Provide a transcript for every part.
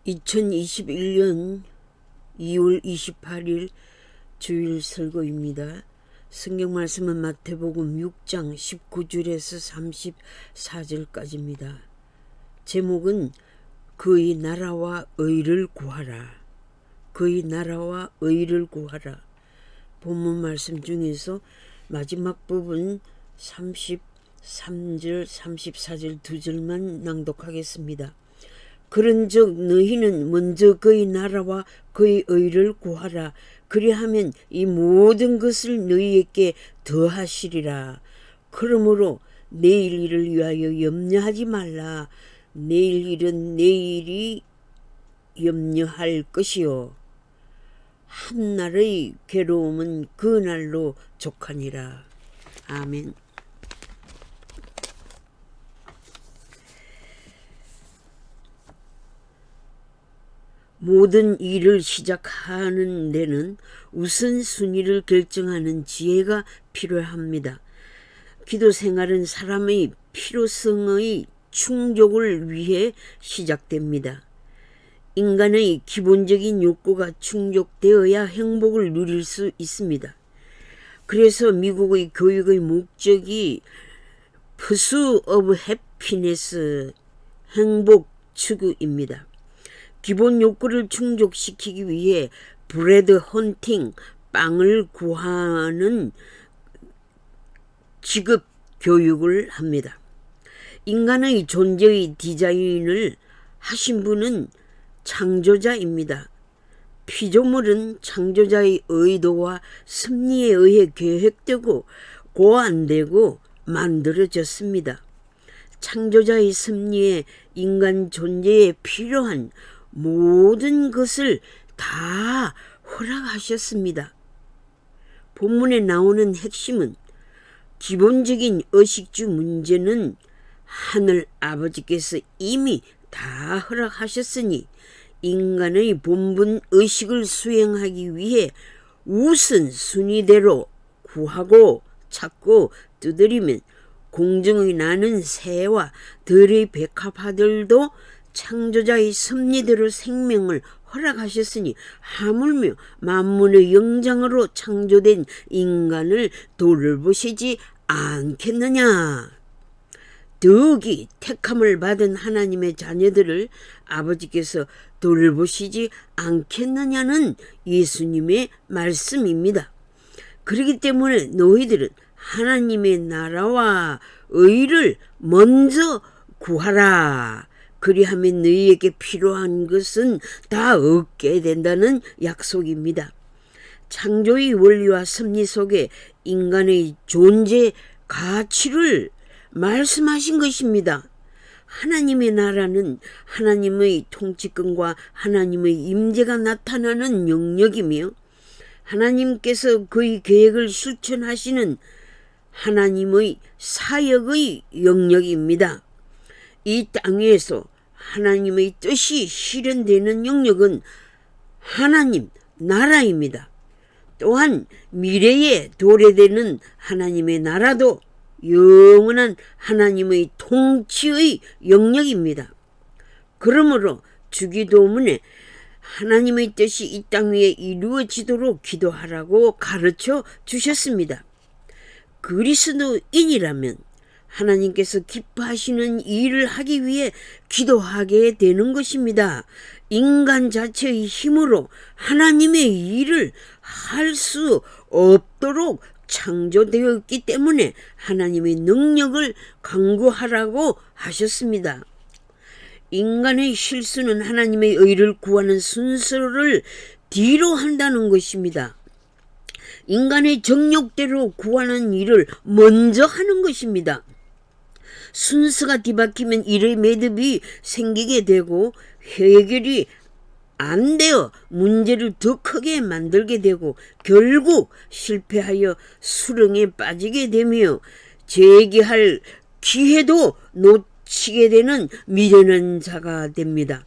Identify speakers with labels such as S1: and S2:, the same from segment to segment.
S1: 2021년 2월 28일 주일 설교입니다. 성경 말씀은 마태복음 6장 19절에서 34절까지입니다. 제목은 그의 나라와 의를 구하라. 그의 나라와 의를 구하라. 본문 말씀 중에서 마지막 부분 33절, 34절 두 절만 낭독하겠습니다. 그런즉 너희는 먼저 그의 나라와 그의 의를 구하라. 그리하면 이 모든 것을 너희에게 더하시리라. 그러므로 내일 일을 위하여 염려하지 말라. 내일 일은 내일이 염려할 것이요 한날의 괴로움은 그날로 족하니라. 아멘. 모든 일을 시작하는 데는 우선순위를 결정하는 지혜가 필요합니다. 기도 생활은 사람의 필요성의 충족을 위해 시작됩니다. 인간의 기본적인 욕구가 충족되어야 행복을 누릴 수 있습니다. 그래서 미국의 교육의 목적이 Pursuit of Happiness, 행복 추구입니다. 기본 욕구를 충족시키기 위해 브레드 헌팅, 빵을 구하는 직업 교육을 합니다. 인간의 존재의 디자인을 하신 분은 창조자입니다. 피조물은 창조자의 의도와 섭리에 의해 계획되고 고안되고 만들어졌습니다. 창조자의 섭리에 인간 존재에 필요한 모든 것을 다 허락하셨습니다. 본문에 나오는 핵심은 기본적인 의식주 문제는 하늘 아버지께서 이미 다 허락하셨으니 인간의 본분 의식을 수행하기 위해 우선순위대로 구하고 찾고 두드리면 공중의 나는 새와 들의 백합화들도 창조자의 섭리대로 생명을 허락하셨으니 하물며 만물의 영장으로 창조된 인간을 돌보시지 않겠느냐. 더욱이 택함을 받은 하나님의 자녀들을 아버지께서 돌보시지 않겠느냐는 예수님의 말씀입니다. 그렇기 때문에 너희들은 하나님의 나라와 의를 먼저 구하라. 그리하면 너희에게 필요한 것은 다 얻게 된다는 약속입니다. 창조의 원리와 섭리 속에 인간의 존재 가치를 말씀하신 것입니다. 하나님의 나라는 하나님의 통치권과 하나님의 임재가 나타나는 영역이며 하나님께서 그의 계획을 실천하시는 하나님의 사역의 영역입니다. 이 땅에서 하나님의 뜻이 실현되는 영역은 하나님 나라입니다. 또한 미래에 도래되는 하나님의 나라도 영원한 하나님의 통치의 영역입니다. 그러므로 주기도문에 하나님의 뜻이 이 땅 위에 이루어지도록 기도하라고 가르쳐 주셨습니다. 그리스도인이라면 하나님께서 기뻐하시는 일을 하기 위해 기도하게 되는 것입니다. 인간 자체의 힘으로 하나님의 일을 할 수 없도록 창조되었기 때문에 하나님의 능력을 강구하라고 하셨습니다. 인간의 실수는 하나님의 의를 구하는 순서를 뒤로 한다는 것입니다. 인간의 정욕대로 구하는 일을 먼저 하는 것입니다. 순서가 뒤바뀌면 일의 매듭이 생기게 되고 해결이 안 되어 문제를 더 크게 만들게 되고 결국 실패하여 수렁에 빠지게 되며 재기할 기회도 놓치게 되는 미련한 자가 됩니다.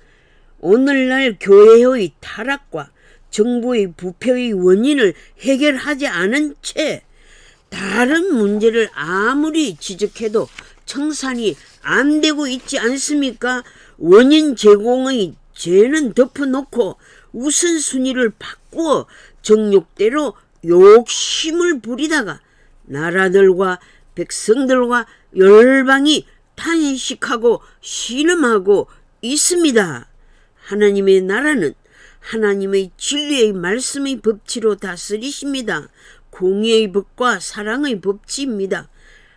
S1: 오늘날 교회의 타락과 정부의 부패의 원인을 해결하지 않은 채 다른 문제를 아무리 지적해도 청산이 안 되고 있지 않습니까? 원인 제공의 죄는 덮어놓고 우선순위를 바꾸어 정욕대로 욕심을 부리다가 나라들과 백성들과 열방이 탄식하고 신음하고 있습니다. 하나님의 나라는 하나님의 진리의 말씀의 법치로 다스리십니다. 공의의 법과 사랑의 법치입니다.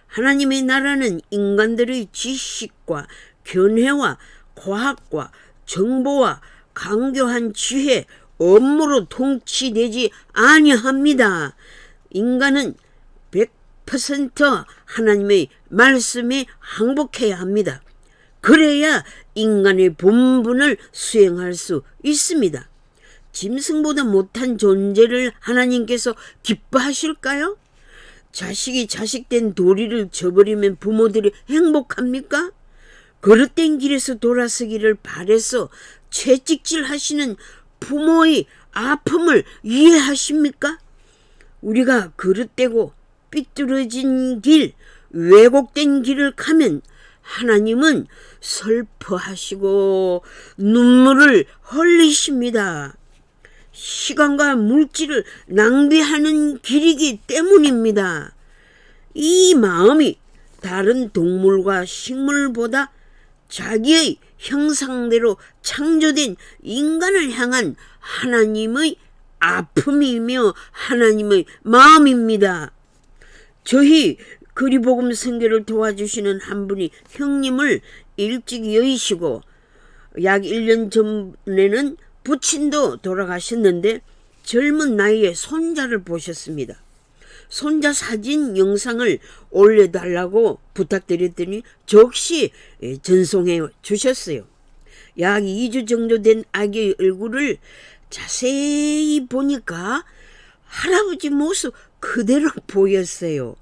S1: 하나님의 나라는 인간들의 지식과 견해와 과학과 정보와 강교한 지혜, 업무로 통치되지 아니합니다. 인간은 100% 하나님의 말씀에 항복해야 합니다. 그래야 인간의 본분을 수행할 수 있습니다. 짐승보다 못한 존재를 하나님께서 기뻐하실까요? 자식이 자식된 도리를 저버리면 부모들이 행복합니까? 그릇된 길에서 돌아서기를 바래서 채찍질 하시는 부모의 아픔을 이해하십니까? 우리가 그릇되고 삐뚤어진 길, 왜곡된 길을 가면 하나님은 슬퍼하시고 눈물을 흘리십니다. 시간과 물질을 낭비하는 길이기 때문입니다. 이 마음이 다른 동물과 식물보다 자기의 형상대로 창조된 인간을 향한 하나님의 아픔이며 하나님의 마음입니다. 저희 그리복음 선교를 도와주시는 한 분이 형님을 일찍 여의시고 약 1년 전에는 부친도 돌아가셨는데 젊은 나이에 손자를 보셨습니다. 손자 사진 영상을 올려달라고 부탁드렸더니 즉시 전송해 주셨어요. 약 2주 정도 된 아기의 얼굴을 자세히 보니까 할아버지 모습 그대로 보였어요.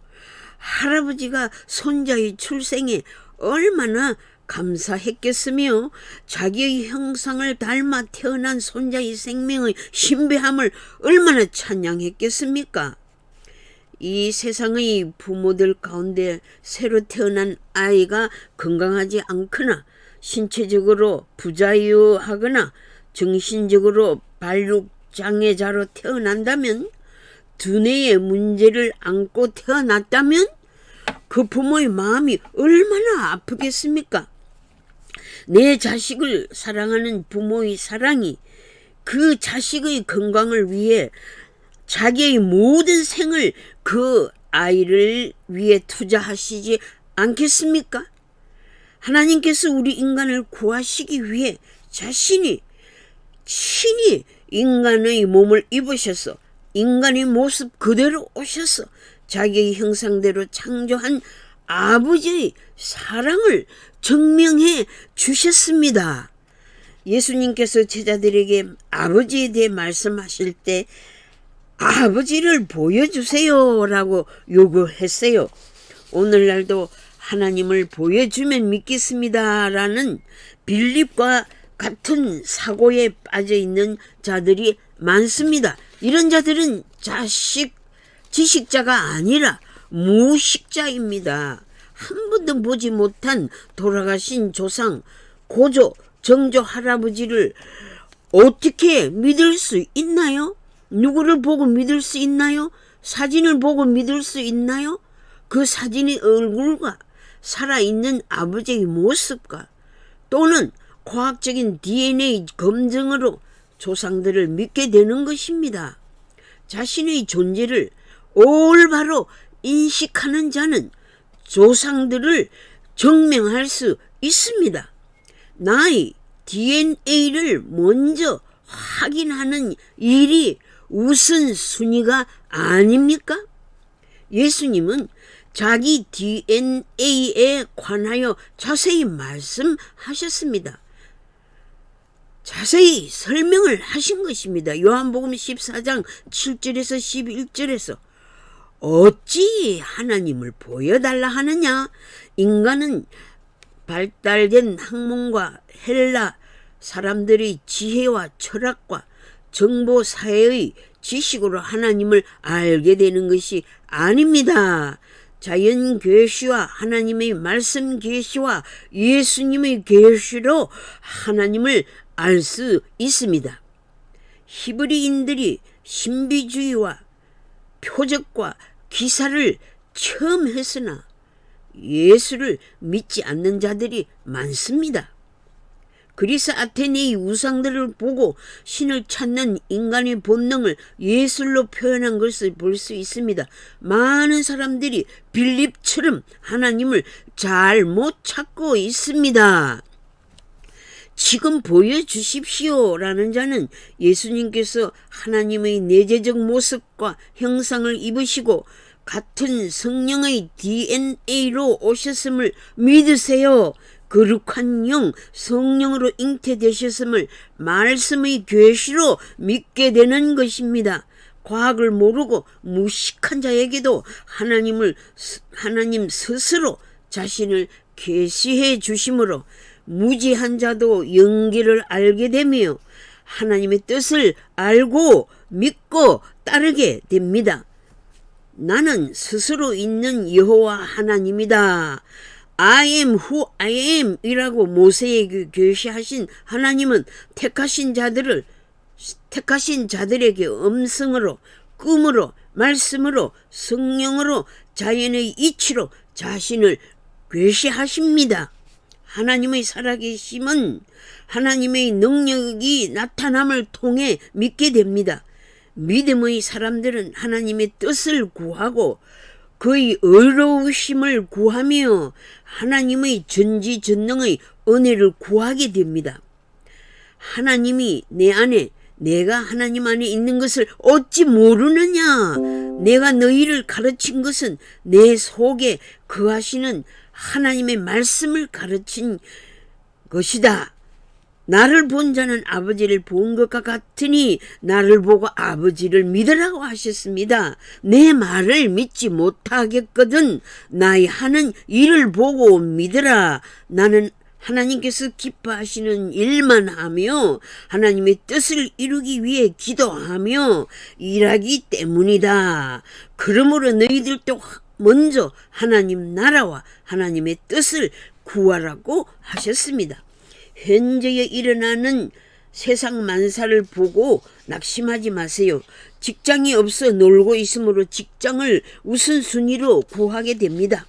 S1: 할아버지가 손자의 출생에 얼마나 감사했겠으며 자기의 형상을 닮아 태어난 손자의 생명의 신비함을 얼마나 찬양했겠습니까? 이 세상의 부모들 가운데 새로 태어난 아이가 건강하지 않거나 신체적으로 부자유하거나 정신적으로 발육장애자로 태어난다면, 두뇌의 문제를 안고 태어났다면 그 부모의 마음이 얼마나 아프겠습니까? 내 자식을 사랑하는 부모의 사랑이 그 자식의 건강을 위해 자기의 모든 생을 그 아이를 위해 투자하시지 않겠습니까? 하나님께서 우리 인간을 구하시기 위해 자신이 친히 인간의 몸을 입으셔서 인간의 모습 그대로 오셔서 자기의 형상대로 창조한 아버지의 사랑을 증명해 주셨습니다. 예수님께서 제자들에게 아버지에 대해 말씀하실 때 아버지를 보여주세요 라고 요구했어요. 오늘날도 하나님을 보여주면 믿겠습니다 라는 빌립과 같은 사고에 빠져있는 자들이 많습니다. 이런 자들은 지식자가 아니라 무식자입니다. 한 번도 보지 못한 돌아가신 조상, 고조, 정조 할아버지를 어떻게 믿을 수 있나요? 누구를 보고 믿을 수 있나요? 사진을 보고 믿을 수 있나요? 그 사진의 얼굴과 살아있는 아버지의 모습과 또는 과학적인 DNA 검증으로 조상들을 믿게 되는 것입니다. 자신의 존재를 올바로 인식하는 자는 조상들을 증명할 수 있습니다. 나의 DNA를 먼저 확인하는 일이 우선순위가 아닙니까? 예수님은 자기 DNA에 관하여 자세히 말씀하셨습니다. 자세히 설명을 하신 것입니다. 요한복음 14장 7절에서 11절에서 어찌 하나님을 보여달라 하느냐? 인간은 발달된 학문과 헬라 사람들의 지혜와 철학과 정보 사회의 지식으로 하나님을 알게 되는 것이 아닙니다. 자연 계시와 하나님의 말씀 계시와 예수님의 계시로 하나님을 알 수 있습니다. 히브리인들이 신비주의와 표적과 기사를 처음 했으나 예수를 믿지 않는 자들이 많습니다. 그리스 아테네의 우상들을 보고 신을 찾는 인간의 본능을 예술로 표현한 것을 볼 수 있습니다. 많은 사람들이 빌립처럼 하나님을 잘 못 찾고 있습니다. 지금 보여주십시오라는 자는 예수님께서 하나님의 내재적 모습과 형상을 입으시고 같은 성령의 DNA로 오셨음을 믿으세요. 거룩한 영, 성령으로 잉태되셨음을 말씀의 계시로 믿게 되는 것입니다. 과학을 모르고 무식한 자에게도 하나님 스스로 자신을 계시해 주심으로 무지한 자도 영계를 알게 되며 하나님의 뜻을 알고 믿고 따르게 됩니다. 나는 스스로 있는 여호와 하나님이다. I am who I am 이라고 모세에게 계시하신 하나님은 택하신 자들에게 음성으로, 꿈으로, 말씀으로, 성령으로, 자연의 이치로 자신을 계시하십니다. 하나님의 살아계심은 하나님의 능력이 나타남을 통해 믿게 됩니다. 믿음의 사람들은 하나님의 뜻을 구하고 그의 의로우심을 구하며 하나님의 전지전능의 은혜를 구하게 됩니다. 하나님이 내 안에, 내가 하나님 안에 있는 것을 어찌 모르느냐? 내가 너희를 가르친 것은 내 속에 거하시는 하나님의 말씀을 가르친 것이다. 나를 본 자는 아버지를 본 것과 같으니 나를 보고 아버지를 믿으라고 하셨습니다. 내 말을 믿지 못하겠거든 나의 하는 일을 보고 믿으라. 나는 하나님께서 기뻐하시는 일만 하며 하나님의 뜻을 이루기 위해 기도하며 일하기 때문이다. 그러므로 너희들도 먼저 하나님 나라와 하나님의 뜻을 구하라고 하셨습니다. 현재에 일어나는 세상 만사를 보고 낙심하지 마세요. 직장이 없어 놀고 있으므로 직장을 우선순위로 구하게 됩니다.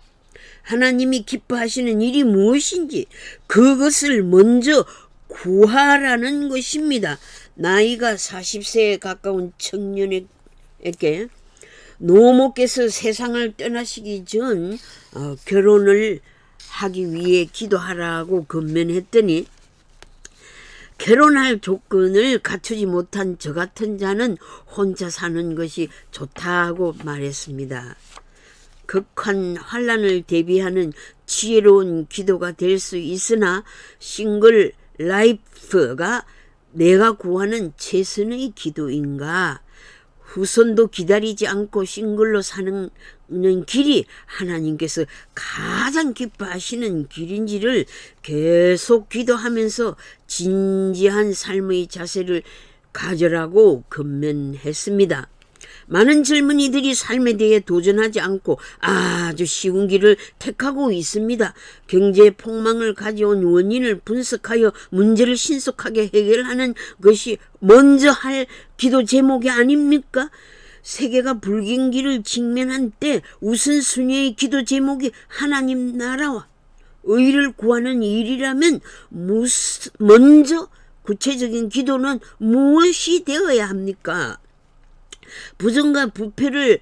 S1: 하나님이 기뻐하시는 일이 무엇인지 그것을 먼저 구하라는 것입니다. 나이가 40세에 가까운 청년에게 노모께서 세상을 떠나시기 전 결혼을 하기 위해 기도하라고 권면했더니 결혼할 조건을 갖추지 못한 저 같은 자는 혼자 사는 것이 좋다고 말했습니다. 극한 환난을 대비하는 지혜로운 기도가 될 수 있으나 싱글 라이프가 내가 구하는 최선의 기도인가? 후손도 기다리지 않고 싱글로 사는 길이 하나님께서 가장 기뻐하시는 길인지를 계속 기도하면서 진지한 삶의 자세를 가져라고 권면했습니다. 많은 젊은이들이 삶에 대해 도전하지 않고 아주 쉬운 길을 택하고 있습니다. 경제 폭망을 가져온 원인을 분석하여 문제를 신속하게 해결하는 것이 먼저 할 기도 제목이 아닙니까? 세계가 불경기를 직면한 때 우선순위의 기도 제목이 하나님 나라와 의를 구하는 일이라면 먼저 구체적인 기도는 무엇이 되어야 합니까? 부정과 부패를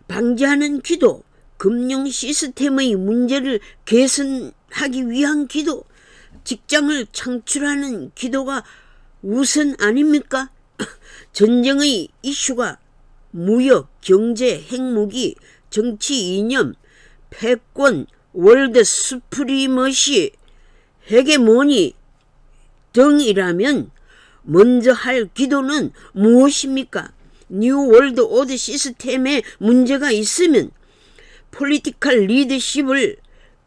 S1: 방지하는 기도, 금융 시스템의 문제를 개선하기 위한 기도, 직장을 창출하는 기도가 우선 아닙니까? 전쟁의 이슈가 무역, 경제, 핵무기, 정치 이념, 패권, 월드 수프리머시, 헤게모니 등이라면 먼저 할 기도는 무엇입니까? 뉴 월드 오더 시스템에 문제가 있으면 폴리티컬 리더십을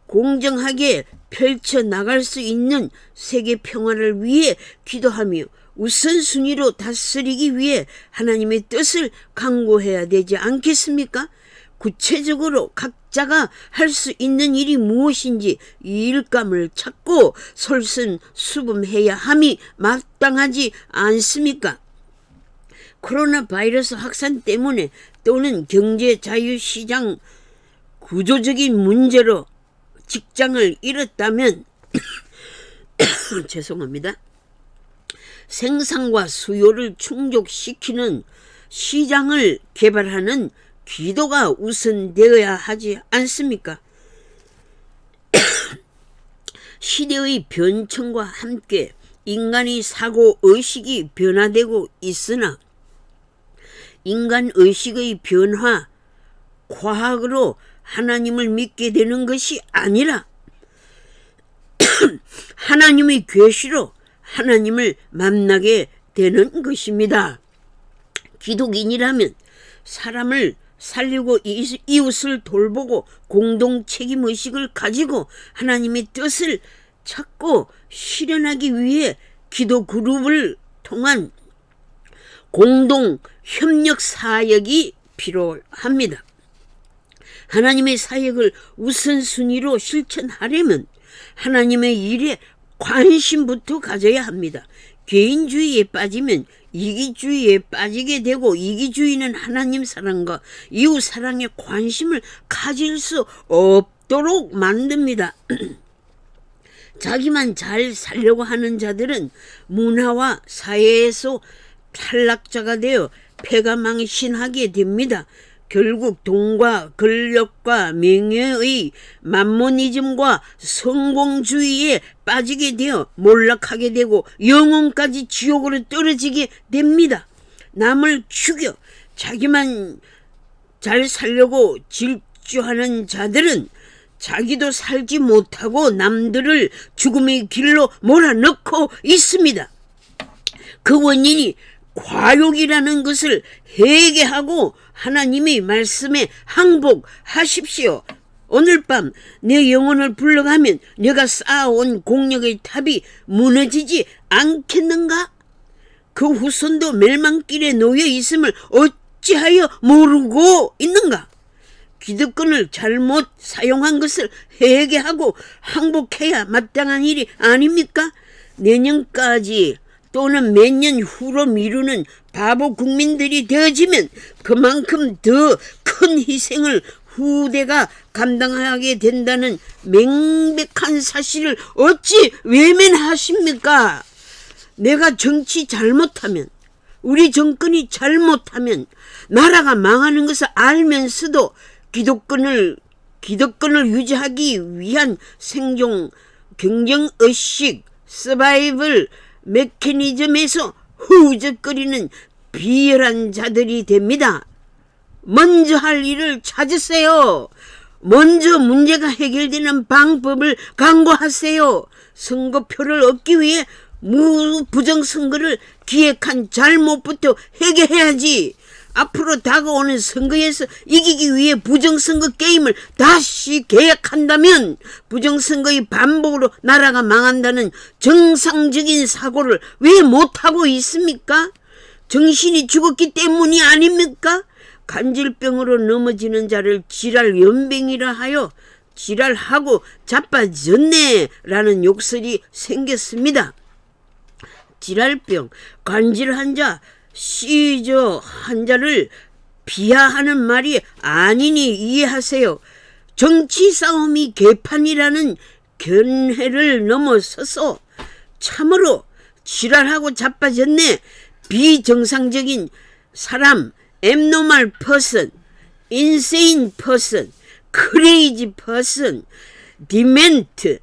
S1: 공정하게 펼쳐나갈 수 있는 세계 평화를 위해 기도하며 우선순위로 다스리기 위해 하나님의 뜻을 강구해야 되지 않겠습니까? 구체적으로 각 각자가 할 수 있는 일이 무엇인지 일감을 찾고 솔선수범해야 함이 마땅하지 않습니까? 코로나 바이러스 확산 때문에 또는 경제 자유시장 구조적인 문제로 직장을 잃었다면 죄송합니다. 생산과 수요를 충족시키는 시장을 개발하는 기도가 우선되어야 하지 않습니까? 시대의 변천과 함께 인간의 사고의식이 변화되고 있으나 인간의식의 변화, 과학으로 하나님을 믿게 되는 것이 아니라 하나님의 계시로 하나님을 만나게 되는 것입니다. 기독인이라면 사람을 살리고 이웃을 돌보고 공동 책임의식을 가지고 하나님의 뜻을 찾고 실현하기 위해 기도 그룹을 통한 공동 협력 사역이 필요합니다. 하나님의 사역을 우선순위로 실천하려면 하나님의 일에 관심부터 가져야 합니다. 개인주의에 빠지면 이기주의에 빠지게 되고 이기주의는 하나님 사랑과 이웃 사랑에 관심을 가질 수 없도록 만듭니다. 자기만 잘 살려고 하는 자들은 문화와 사회에서 탈락자가 되어 패가망신하게 됩니다. 결국 돈과 권력과 명예의 만모니즘과 성공주의에 빠지게 되어 몰락하게 되고 영혼까지 지옥으로 떨어지게 됩니다. 남을 죽여 자기만 잘 살려고 질주하는 자들은 자기도 살지 못하고 남들을 죽음의 길로 몰아넣고 있습니다. 그 원인이 과욕이라는 것을 회개하고 하나님의 말씀에 항복하십시오. 오늘 밤 내 영혼을 불러가면 내가 쌓아온 공력의 탑이 무너지지 않겠는가? 그 후손도 멸망길에 놓여 있음을 어찌하여 모르고 있는가? 기득권을 잘못 사용한 것을 회개하고 항복해야 마땅한 일이 아닙니까? 내년까지 또는 몇 년 후로 미루는 바보 국민들이 되어지면 그만큼 더 큰 희생을 후대가 감당하게 된다는 명백한 사실을 어찌 외면하십니까? 내가 정치 잘못하면, 우리 정권이 잘못하면 나라가 망하는 것을 알면서도 기득권을 유지하기 위한 생존, 경쟁의식, 서바이벌 메커니즘에서 후적거리는 비열한 자들이 됩니다. 먼저 할 일을 찾으세요. 먼저 문제가 해결되는 방법을 강구하세요. 선거표를 얻기 위해 부정선거를 기획한 잘못부터 해결해야지. 앞으로 다가오는 선거에서 이기기 위해 부정선거 게임을 다시 계획한다면 부정선거의 반복으로 나라가 망한다는 정상적인 사고를 왜 못하고 있습니까? 정신이 죽었기 때문이 아닙니까? 간질병으로 넘어지는 자를 지랄연병이라 하여 지랄하고 자빠졌네 라는 욕설이 생겼습니다. 지랄병, 간질한 자, 시저 한자를 비하하는 말이 아니니 이해하세요. 정치 싸움이 개판이라는 견해를 넘어서서 참으로 지랄하고 자빠졌네, 비정상적인 사람, abnormal person, insane person, crazy person, dement,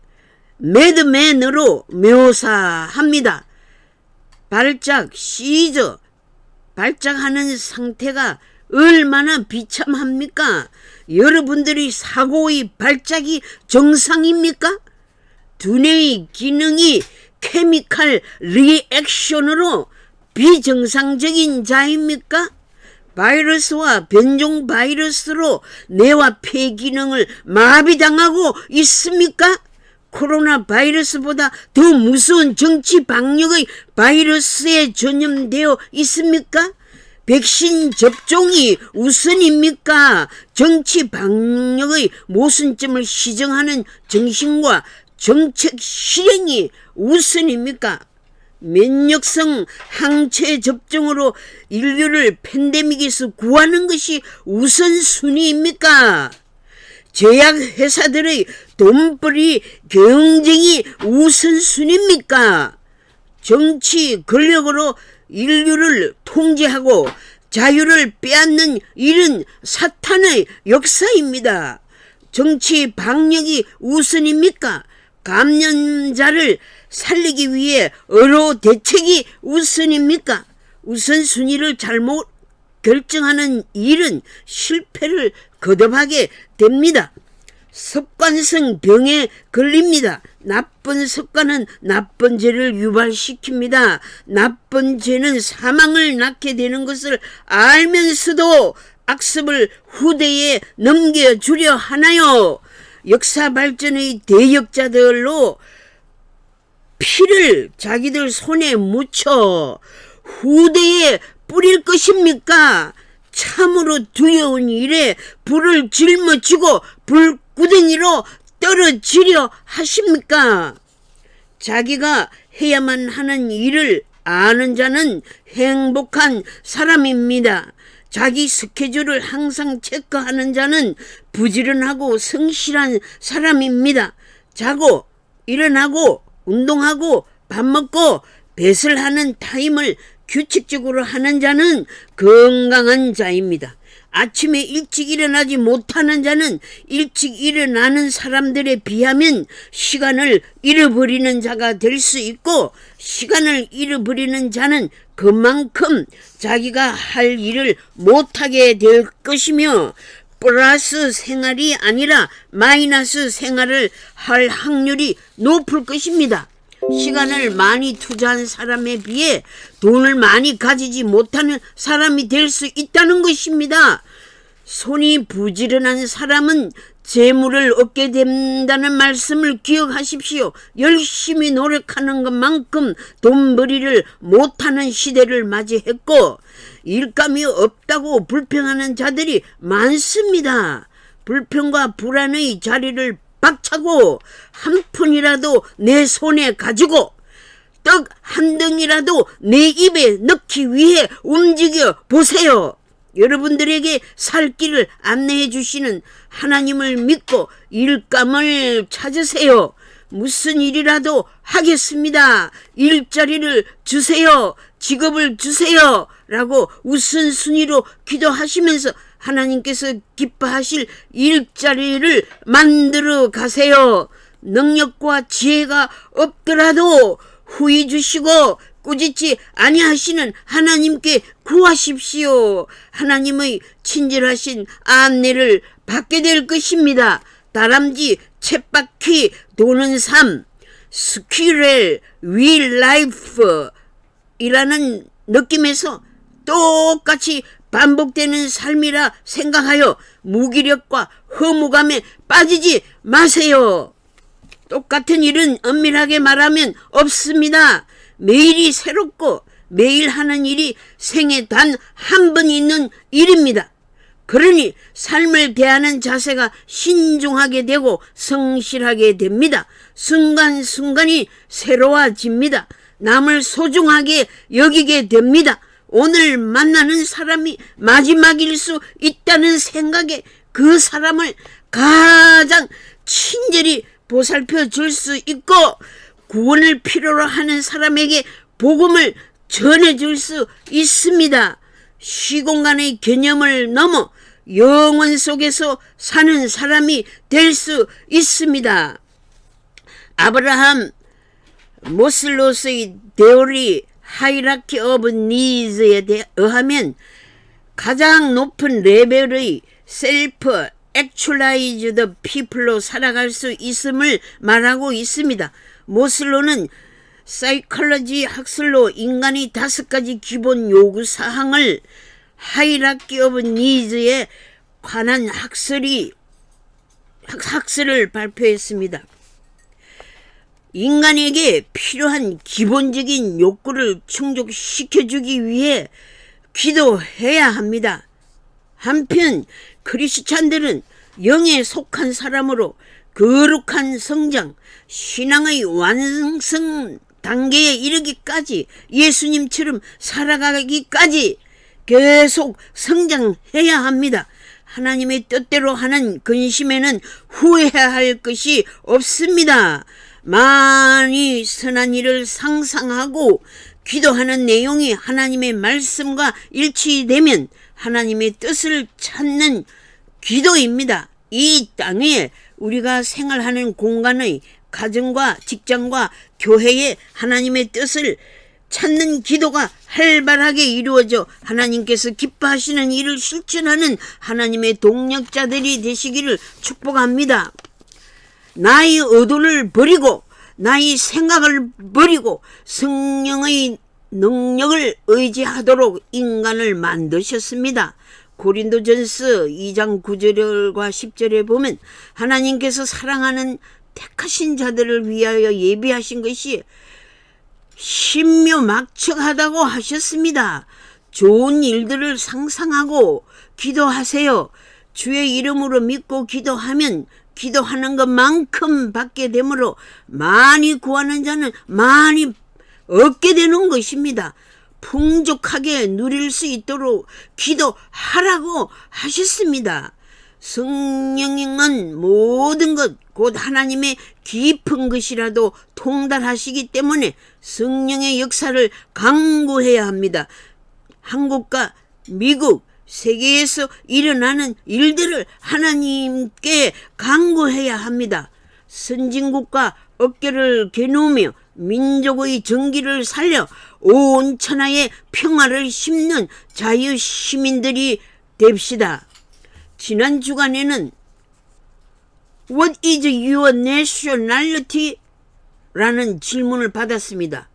S1: madman으로 묘사합니다. 발작, 시저, 발작하는 상태가 얼마나 비참합니까? 여러분들이 사고의 발작이 정상입니까? 두뇌의 기능이 케미칼 리액션으로 비정상적인 자입니까? 바이러스와 변종 바이러스로 뇌와 폐 기능을 마비당하고 있습니까? 코로나 바이러스보다 더 무서운 정치 방역의 바이러스에 전염되어 있습니까? 백신 접종이 우선입니까? 정치 방역의 모순점을 시정하는 정신과 정책 실행이 우선입니까? 면역성 항체 접종으로 인류를 팬데믹에서 구하는 것이 우선순위입니까? 제약회사들의 돈벌이 경쟁이 우선순위입니까? 정치 권력으로 인류를 통제하고 자유를 빼앗는 일은 사탄의 역사입니다. 정치 방역이 우선입니까? 감염자를 살리기 위해 의료 대책이 우선입니까? 우선순위를 잘못 결정하는 일은 실패를 거듭하게 됩니다. 습관성 병에 걸립니다. 나쁜 습관은 나쁜 죄를 유발시킵니다. 나쁜 죄는 사망을 낳게 되는 것을 알면서도 악습을 후대에 넘겨주려 하나요? 역사 발전의 대역자들로 피를 자기들 손에 묻혀 후대에 뿌릴 것입니까? 참으로 두려운 일에 불을 짊어지고 불구덩이로 떨어지려 하십니까? 자기가 해야만 하는 일을 아는 자는 행복한 사람입니다. 자기 스케줄을 항상 체크하는 자는 부지런하고 성실한 사람입니다. 자고 일어나고 운동하고 밥 먹고 배설하는 타임을 규칙적으로 하는 자는 건강한 자입니다. 아침에 일찍 일어나지 못하는 자는 일찍 일어나는 사람들에 비하면 시간을 잃어버리는 자가 될 수 있고, 시간을 잃어버리는 자는 그만큼 자기가 할 일을 못하게 될 것이며 플러스 생활이 아니라 마이너스 생활을 할 확률이 높을 것입니다. 시간을 많이 투자한 사람에 비해 돈을 많이 가지지 못하는 사람이 될 수 있다는 것입니다. 손이 부지런한 사람은 재물을 얻게 된다는 말씀을 기억하십시오. 열심히 노력하는 것만큼 돈벌이를 못하는 시대를 맞이했고, 일감이 없다고 불평하는 자들이 많습니다. 불평과 불안의 자리를 박차고 한 푼이라도 내 손에 가지고 떡 한 덩이라도 내 입에 넣기 위해 움직여 보세요. 여러분들에게 살 길을 안내해 주시는 하나님을 믿고 일감을 찾으세요. 무슨 일이라도 하겠습니다. 일자리를 주세요. 직업을 주세요. 라고 우선순위로 기도하시면서 하나님께서 기뻐하실 일자리를 만들어 가세요. 능력과 지혜가 없더라도 후히 주시고 꾸짖지 아니하시는 하나님께 구하십시오. 하나님의 친절하신 안내를 받게 될 것입니다. 다람쥐 쳇바퀴 도는 삶, 스퀴렐 윌 라이프 이라는 느낌에서 똑같이 반복되는 삶이라 생각하여 무기력과 허무감에 빠지지 마세요. 똑같은 일은 엄밀하게 말하면 없습니다. 매일이 새롭고 매일 하는 일이 생에 단 한 번 있는 일입니다. 그러니 삶을 대하는 자세가 신중하게 되고 성실하게 됩니다. 순간순간이 새로워집니다. 남을 소중하게 여기게 됩니다. 오늘 만나는 사람이 마지막일 수 있다는 생각에 그 사람을 가장 친절히 보살펴 줄 수 있고, 구원을 필요로 하는 사람에게 복음을 전해줄 수 있습니다. 시공간의 개념을 넘어 영원 속에서 사는 사람이 될 수 있습니다. 아브라함 모슬로스의 데오리 하이라키 오브 니즈에 의하면 가장 높은 레벨의 셀프 액츄라이즈드 피플로 살아갈 수 있음을 말하고 있습니다. 모슬로는 사이콜로지 학설로 인간의 5가지 기본 요구사항을 하이라키 오브 니즈에 관한 학설을 발표했습니다. 인간에게 필요한 기본적인 욕구를 충족시켜주기 위해 기도해야 합니다. 한편 크리스찬들은 영에 속한 사람으로 거룩한 성장, 신앙의 완성 단계에 이르기까지 예수님처럼 살아가기까지 계속 성장해야 합니다. 하나님의 뜻대로 하는 근심에는 후회해야 할 것이 없습니다. 많이 선한 일을 상상하고 기도하는 내용이 하나님의 말씀과 일치되면 하나님의 뜻을 찾는 기도입니다. 이 땅에 우리가 생활하는 공간의 가정과 직장과 교회에 하나님의 뜻을 찾는 기도가 활발하게 이루어져 하나님께서 기뻐하시는 일을 실천하는 하나님의 동력자들이 되시기를 축복합니다. 나의 의도를 버리고 나의 생각을 버리고 성령의 능력을 의지하도록 인간을 만드셨습니다. 고린도전서 2장 9절과 10절에 보면 하나님께서 사랑하는 택하신 자들을 위하여 예비하신 것이 신묘막측하다고 하셨습니다. 좋은 일들을 상상하고 기도하세요. 주의 이름으로 믿고 기도하면 기도하는 것만큼 받게 되므로 많이 구하는 자는 많이 얻게 되는 것입니다. 풍족하게 누릴 수 있도록 기도하라고 하셨습니다. 성령은 모든 것, 곧 하나님의 깊은 것이라도 통달하시기 때문에 성령의 역사를 강구해야 합니다. 한국과 미국, 세계에서 일어나는 일들을 하나님께 강구해야 합니다. 선진국과 어깨를 겨누며 민족의 정기를 살려 온 천하에 평화를 심는 자유시민들이 됩시다. 지난 주간에는 What is your nationality? 라는 질문을 받았습니다.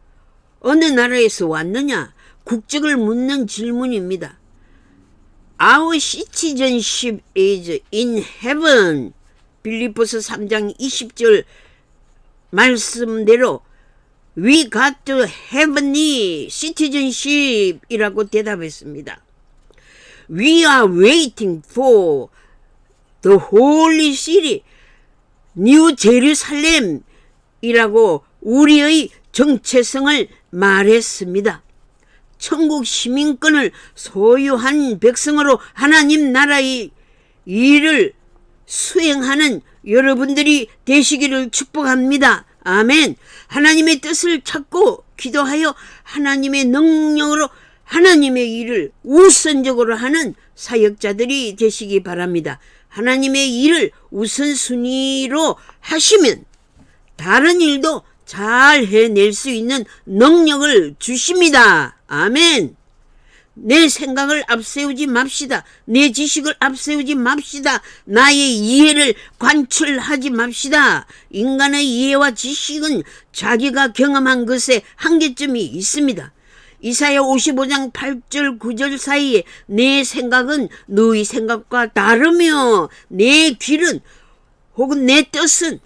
S1: 어느 나라에서 왔느냐? 국적을 묻는 질문입니다. Our citizenship is in heaven. 빌립보서 3장 20절 말씀대로 We got the heavenly citizenship 이라고 대답했습니다. We are waiting for the holy city, New Jerusalem 이라고 우리의 정체성을 말했습니다. 천국 시민권을 소유한 백성으로 하나님 나라의 일을 수행하는 여러분들이 되시기를 축복합니다. 아멘. 하나님의 뜻을 찾고 기도하여 하나님의 능력으로 하나님의 일을 우선적으로 하는 사역자들이 되시기 바랍니다. 하나님의 일을 우선순위로 하시면 다른 일도 잘 해낼 수 있는 능력을 주십니다. 아멘. 내 생각을 앞세우지 맙시다. 내 지식을 앞세우지 맙시다. 나의 이해를 관철하지 맙시다. 인간의 이해와 지식은 자기가 경험한 것에 한계점이 있습니다. 이사야 55장 8절 9절 사이에 내 생각은 너희 생각과 다르며 내 길은 혹은 내 뜻은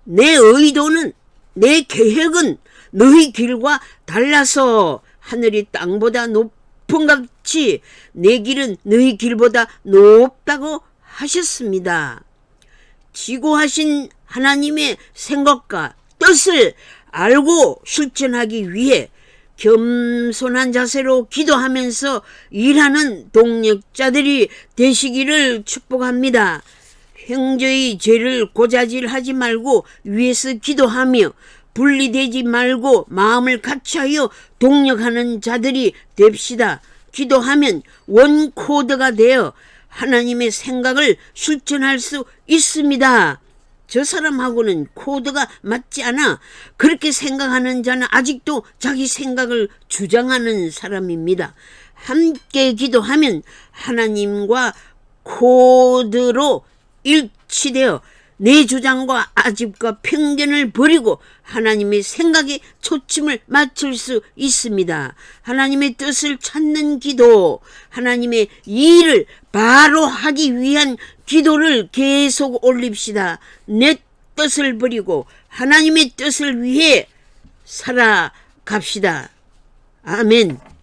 S1: 내 의도는 내 계획은 너희 길과 달라서 하늘이 땅보다 높은 같이 내 길은 너희 길보다 높다고 하셨습니다. 지고하신 하나님의 생각과 뜻을 알고 실천하기 위해 겸손한 자세로 기도하면서 일하는 동력자들이 되시기를 축복합니다. 형제의 죄를 고자질하지 말고 위에서 기도하며 분리되지 말고 마음을 같이하여 동력하는 자들이 됩시다. 기도하면 원코드가 되어 하나님의 생각을 실천할 수 있습니다. 저 사람하고는 코드가 맞지 않아 그렇게 생각하는 자는 아직도 자기 생각을 주장하는 사람입니다. 함께 기도하면 하나님과 코드로 일치되어 내 주장과 아집과 편견을 버리고 하나님의 생각에 초점을 맞출 수 있습니다. 하나님의 뜻을 찾는 기도, 하나님의 일을 바로 하기 위한 기도를 계속 올립시다. 내 뜻을 버리고 하나님의 뜻을 위해 살아갑시다. 아멘.